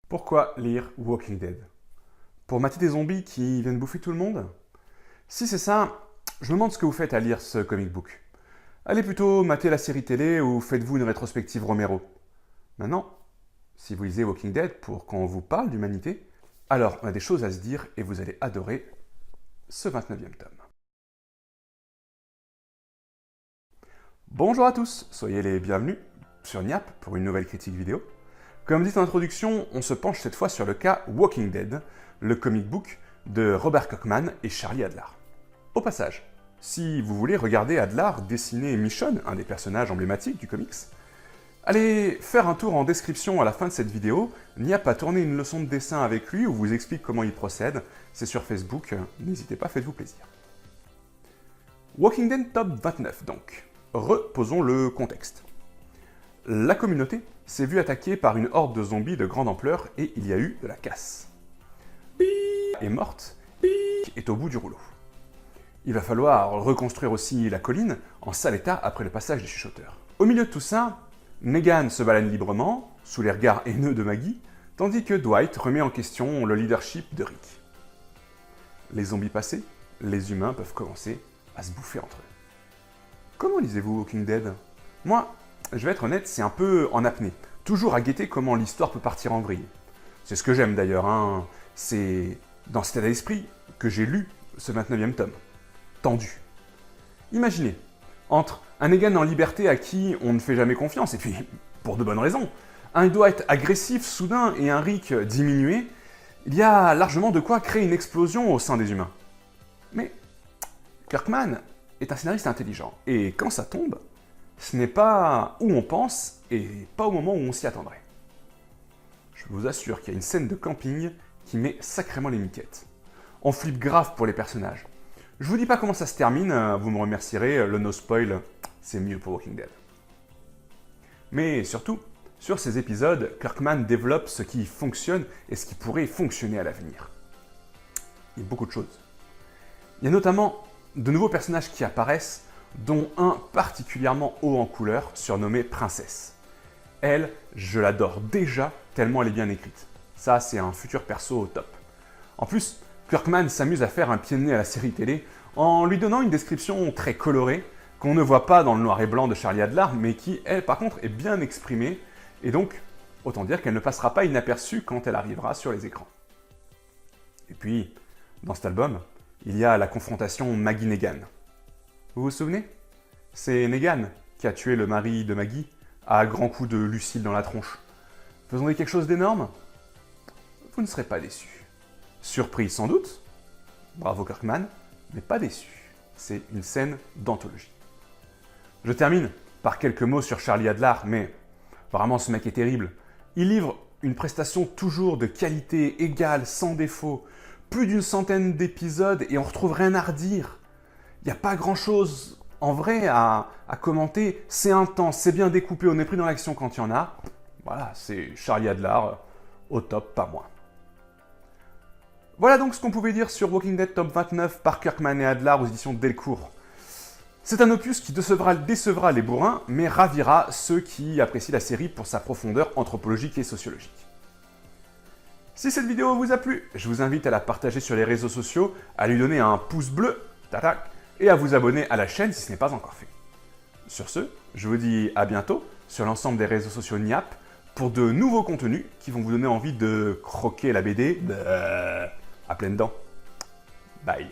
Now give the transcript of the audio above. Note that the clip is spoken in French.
Pourquoi lire Walking Dead? Pour mater des zombies qui viennent bouffer tout le monde? Si c'est ça, je me demande ce que vous faites à lire ce comic book. Allez plutôt mater la série télé ou faites-vous une rétrospective Romero? Maintenant, si vous lisez Walking Dead pour qu'on vous parle d'humanité, alors on a des choses à se dire et vous allez adorer ce 29e tome. Bonjour à tous, soyez les bienvenus sur Niap pour une nouvelle critique vidéo. Comme dit en introduction, on se penche cette fois sur le cas Walking Dead, le comic book de Robert Kirkman et Charlie Adlard. Au passage, si vous voulez regarder Adlard dessiner Michonne, un des personnages emblématiques du comics, allez faire un tour en description à la fin de cette vidéo. Niap a tourné une leçon de dessin avec lui où vous explique comment il procède. C'est sur Facebook, n'hésitez pas, faites-vous plaisir. Walking Dead top 29 donc. Reposons le contexte. La communauté s'est vue attaquée par une horde de zombies de grande ampleur et il y a eu de la casse. Est morte, est au bout du rouleau. Il va falloir reconstruire aussi la colline en sale état après le passage des chuchoteurs. Au milieu de tout ça, Negan se balade librement, sous les regards haineux de Maggie, tandis que Dwight remet en question le leadership de Rick. Les zombies passés, les humains peuvent commencer à se bouffer entre eux. Comment lisez-vous Walking Dead? Moi, je vais être honnête, c'est un peu en apnée. Toujours à guetter comment l'histoire peut partir en vrille. C'est ce que j'aime d'ailleurs, hein. C'est dans cet état d'esprit que j'ai lu ce 29e tome. Tendu. Imaginez, entre un Negan en liberté à qui on ne fait jamais confiance, et puis pour de bonnes raisons, un Dwight agressif soudain et un Rick diminué, il y a largement de quoi créer une explosion au sein des humains. Mais Kirkman est un scénariste intelligent, et quand ça tombe, ce n'est pas où on pense et pas au moment où on s'y attendrait. Je vous assure qu'il y a une scène de camping qui met sacrément les miquettes. On flippe grave pour les personnages. Je vous dis pas comment ça se termine, vous me remercierez, le no spoil, c'est mieux pour Walking Dead. Mais surtout, sur ces épisodes, Kirkman développe ce qui fonctionne et ce qui pourrait fonctionner à l'avenir. Il y a beaucoup de choses. Il y a notamment de nouveaux personnages qui apparaissent, dont un particulièrement haut en couleur, surnommé Princesse. Elle, je l'adore déjà, tellement elle est bien écrite. Ça, c'est un futur perso au top. En plus, Kirkman s'amuse à faire un pied de nez à la série télé en lui donnant une description très colorée, qu'on ne voit pas dans le noir et blanc de Charlie Adlard, mais qui, elle, par contre, est bien exprimée, et donc, autant dire qu'elle ne passera pas inaperçue quand elle arrivera sur les écrans. Et puis, dans cet album, il y a la confrontation Maggie-Negan. Vous vous souvenez? C'est Negan qui a tué le mari de Maggie à grands coups de Lucille dans la tronche. Faisons-nous quelque chose d'énorme? Vous ne serez pas déçus. Surpris sans doute, bravo Kirkman, mais pas déçu. C'est une scène d'anthologie. Je termine par quelques mots sur Charlie Adlard, mais vraiment ce mec est terrible. Il livre une prestation toujours de qualité égale, sans défaut. Plus d'une centaine d'épisodes et on retrouve rien à redire. Il n'y a pas grand-chose en vrai à commenter. C'est intense, c'est bien découpé, on est pris dans l'action quand il y en a. Voilà, c'est Charlie Adlard au top, pas moins. Voilà donc ce qu'on pouvait dire sur Walking Dead top 29 par Kirkman et Adlard aux éditions Delcourt. C'est un opus qui décevra les bourrins, mais ravira ceux qui apprécient la série pour sa profondeur anthropologique et sociologique. Si cette vidéo vous a plu, je vous invite à la partager sur les réseaux sociaux, à lui donner un pouce bleu, tatak, et à vous abonner à la chaîne si ce n'est pas encore fait. Sur ce, je vous dis à bientôt sur l'ensemble des réseaux sociaux Niap pour de nouveaux contenus qui vont vous donner envie de croquer la BD à pleines dents. Bye.